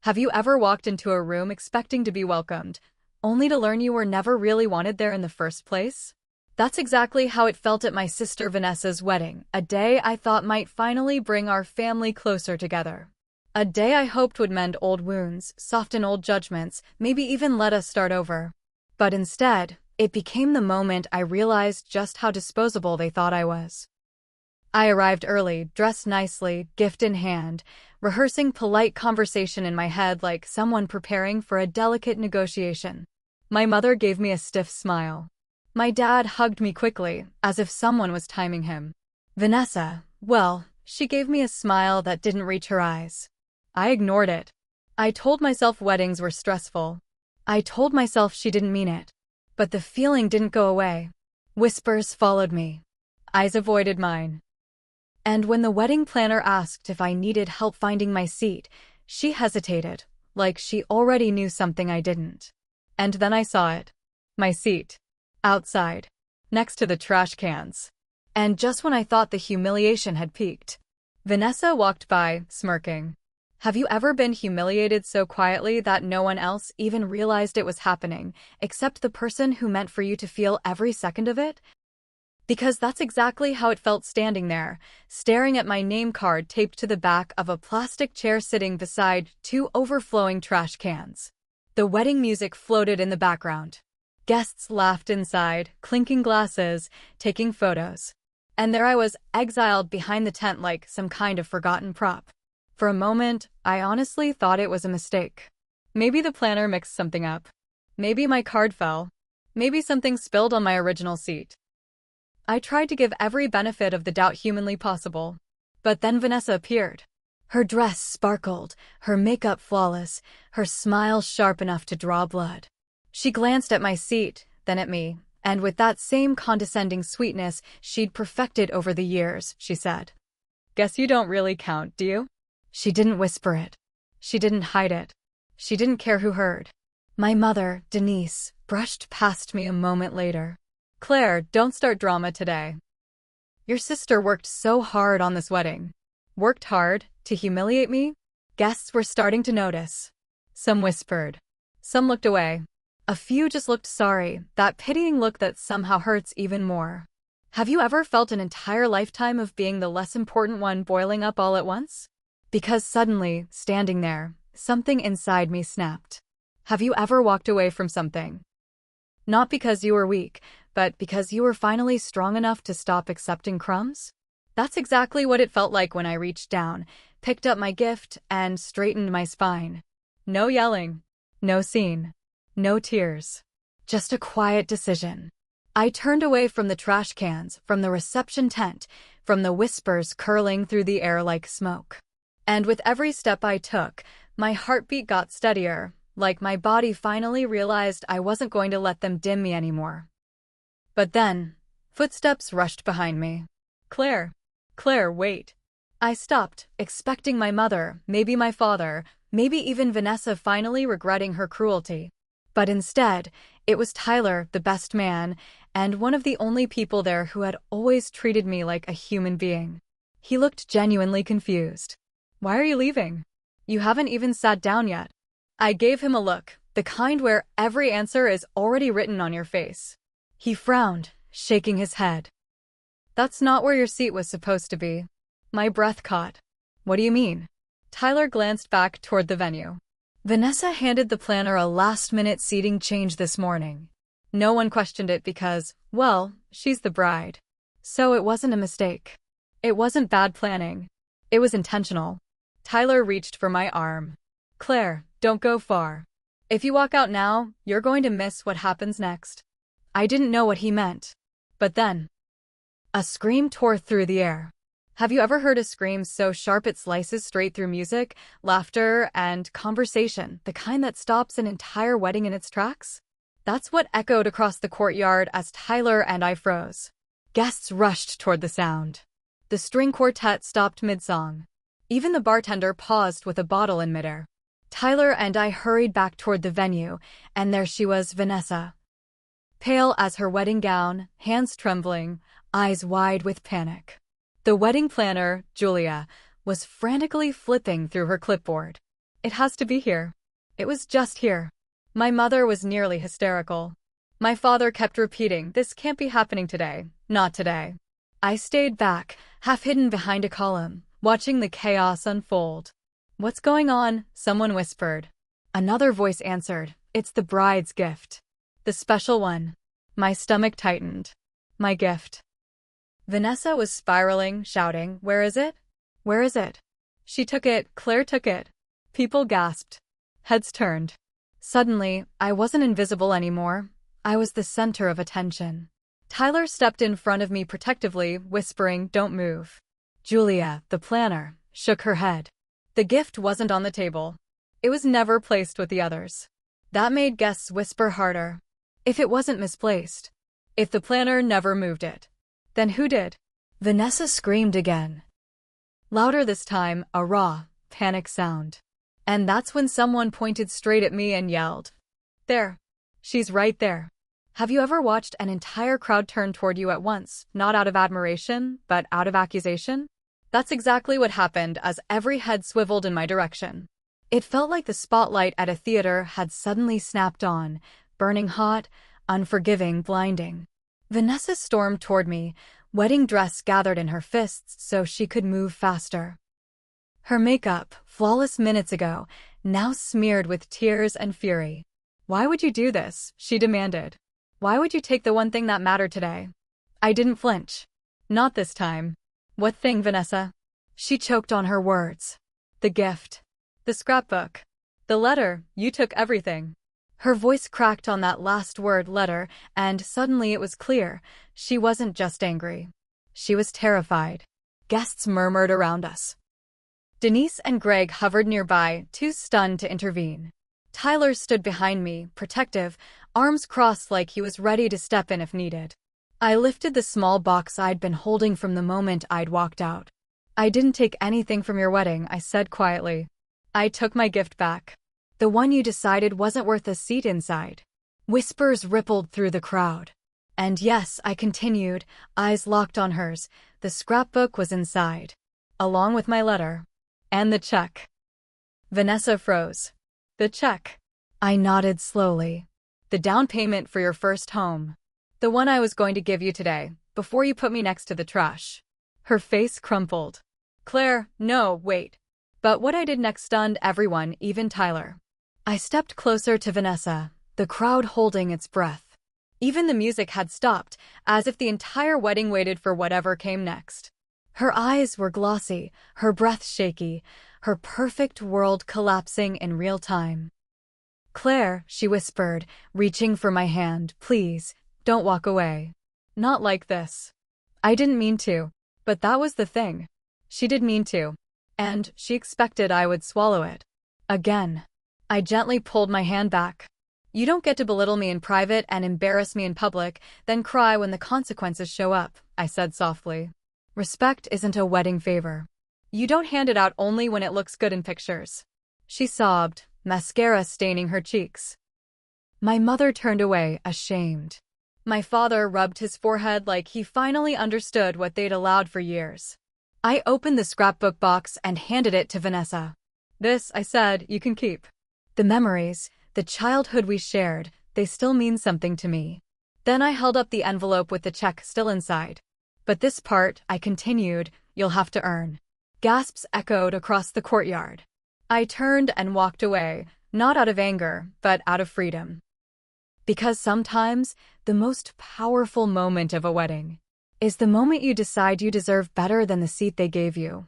Have you ever walked into a room expecting to be welcomed, only to learn you were never really wanted there in the first place? That's exactly how it felt at my sister Vanessa's wedding, a day I thought might finally bring our family closer together. A day I hoped would mend old wounds, soften old judgments, maybe even let us start over. But instead, it became the moment I realized just how disposable they thought I was. I arrived early, dressed nicely, gift in hand, rehearsing polite conversation in my head like someone preparing for a delicate negotiation. My mother gave me a stiff smile. My dad hugged me quickly, as if someone was timing him. Vanessa, well, she gave me a smile that didn't reach her eyes. I ignored it. I told myself weddings were stressful. I told myself she didn't mean it. But the feeling didn't go away. Whispers followed me. Eyes avoided mine. And when the wedding planner asked if I needed help finding my seat, she hesitated, like she already knew something I didn't. And then I saw it. My seat. Outside. Next to the trash cans. And just when I thought the humiliation had peaked, Vanessa walked by, smirking. Have you ever been humiliated so quietly that no one else even realized it was happening, except the person who meant for you to feel every second of it? Because that's exactly how it felt standing there, staring at my name card taped to the back of a plastic chair sitting beside two overflowing trash cans. The wedding music floated in the background. Guests laughed inside, clinking glasses, taking photos. And there I was, exiled behind the tent like some kind of forgotten prop. For a moment, I honestly thought it was a mistake. Maybe the planner mixed something up. Maybe my card fell. Maybe something spilled on my original seat. I tried to give every benefit of the doubt humanly possible. But then Vanessa appeared. Her dress sparkled, her makeup flawless, her smile sharp enough to draw blood. She glanced at my seat, then at me, and with that same condescending sweetness she'd perfected over the years, she said, "Guess you don't really count, do you?" She didn't whisper it. She didn't hide it. She didn't care who heard. My mother, Denise, brushed past me a moment later. "Claire, don't start drama today. Your sister worked so hard on this wedding." Worked hard? To humiliate me? Guests were starting to notice. Some whispered. Some looked away. A few just looked sorry, that pitying look that somehow hurts even more. Have you ever felt an entire lifetime of being the less important one boiling up all at once? Because suddenly, standing there, something inside me snapped. Have you ever walked away from something? Not because you were weak, but because you were finally strong enough to stop accepting crumbs? That's exactly what it felt like when I reached down, picked up my gift, and straightened my spine. No yelling. No scene. No tears. Just a quiet decision. I turned away from the trash cans, from the reception tent, from the whispers curling through the air like smoke. And with every step I took, my heartbeat got steadier, like my body finally realized I wasn't going to let them dim me anymore. But then, footsteps rushed behind me. "Claire. Claire, wait." I stopped, expecting my mother, maybe my father, maybe even Vanessa finally regretting her cruelty. But instead, it was Tyler, the best man, and one of the only people there who had always treated me like a human being. He looked genuinely confused. "Why are you leaving? You haven't even sat down yet." I gave him a look, the kind where every answer is already written on your face. He frowned, shaking his head. "That's not where your seat was supposed to be." My breath caught. "What do you mean?" Tyler glanced back toward the venue. "Vanessa handed the planner a last-minute seating change this morning. No one questioned it because, well, she's the bride. So it wasn't a mistake. It wasn't bad planning. It was intentional." Tyler reached for my arm. "Claire, don't go far. If you walk out now, you're going to miss what happens next." I didn't know what he meant. But then, a scream tore through the air. Have you ever heard a scream so sharp it slices straight through music, laughter, and conversation, the kind that stops an entire wedding in its tracks? That's what echoed across the courtyard as Tyler and I froze. Guests rushed toward the sound. The string quartet stopped mid-song. Even the bartender paused with a bottle in midair. Tyler and I hurried back toward the venue, and there she was, Vanessa. Pale as her wedding gown, hands trembling, eyes wide with panic. The wedding planner, Julia, was frantically flipping through her clipboard. It has to be here. It was just here. My mother was nearly hysterical. My father kept repeating, this can't be happening today, not today. I stayed back, half hidden behind a column, watching the chaos unfold. What's going on? Someone whispered. Another voice answered, it's the bride's gift. The special one. My stomach tightened. My gift. Vanessa was spiraling, shouting, where is it? Where is it? She took it, Claire took it. People gasped. Heads turned. Suddenly, I wasn't invisible anymore. I was the center of attention. Tyler stepped in front of me protectively, whispering, don't move. Julia, the planner, shook her head. The gift wasn't on the table. It was never placed with the others. That made guests whisper harder. If it wasn't misplaced, if the planner never moved it, then who did? Vanessa screamed again. Louder this time, a raw, panic sound. And that's when someone pointed straight at me and yelled, there. She's right there. Have you ever watched an entire crowd turn toward you at once, not out of admiration, but out of accusation? That's exactly what happened as every head swiveled in my direction. It felt like the spotlight at a theater had suddenly snapped on, burning hot, unforgiving, blinding. Vanessa stormed toward me, wedding dress gathered in her fists so she could move faster. Her makeup, flawless minutes ago, now smeared with tears and fury. Why would you do this? She demanded. Why would you take the one thing that mattered today? I didn't flinch. Not this time. What thing, Vanessa? She choked on her words. The gift. The scrapbook. The letter. You took everything. Her voice cracked on that last word, letter, and suddenly it was clear. She wasn't just angry. She was terrified. Guests murmured around us. Denise and Greg hovered nearby, too stunned to intervene. Tyler stood behind me, protective, arms crossed like he was ready to step in if needed. I lifted the small box I'd been holding from the moment I'd walked out. I didn't take anything from your wedding, I said quietly. I took my gift back. The one you decided wasn't worth a seat inside. Whispers rippled through the crowd. And yes, I continued, eyes locked on hers, the scrapbook was inside. Along with my letter. And the check. Vanessa froze. The check. I nodded slowly. The down payment for your first home. The one I was going to give you today, before you put me next to the trash. Her face crumpled. Claire, no, wait. But what I did next stunned everyone, even Tyler. I stepped closer to Vanessa, the crowd holding its breath. Even the music had stopped, as if the entire wedding waited for whatever came next. Her eyes were glossy, her breath shaky, her perfect world collapsing in real time. Claire, she whispered, reaching for my hand, please, don't walk away. Not like this. I didn't mean to, but that was the thing. She did mean to. And she expected I would swallow it. Again. I gently pulled my hand back. You don't get to belittle me in private and embarrass me in public, then cry when the consequences show up, I said softly. Respect isn't a wedding favor. You don't hand it out only when it looks good in pictures. She sobbed, mascara staining her cheeks. My mother turned away, ashamed. My father rubbed his forehead like he finally understood what they'd allowed for years. I opened the scrapbook box and handed it to Vanessa. This, I said, you can keep. The memories, the childhood we shared, they still mean something to me. Then I held up the envelope with the check still inside. But this part, I continued, you'll have to earn. Gasps echoed across the courtyard. I turned and walked away, not out of anger, but out of freedom. Because sometimes, the most powerful moment of a wedding is the moment you decide you deserve better than the seat they gave you.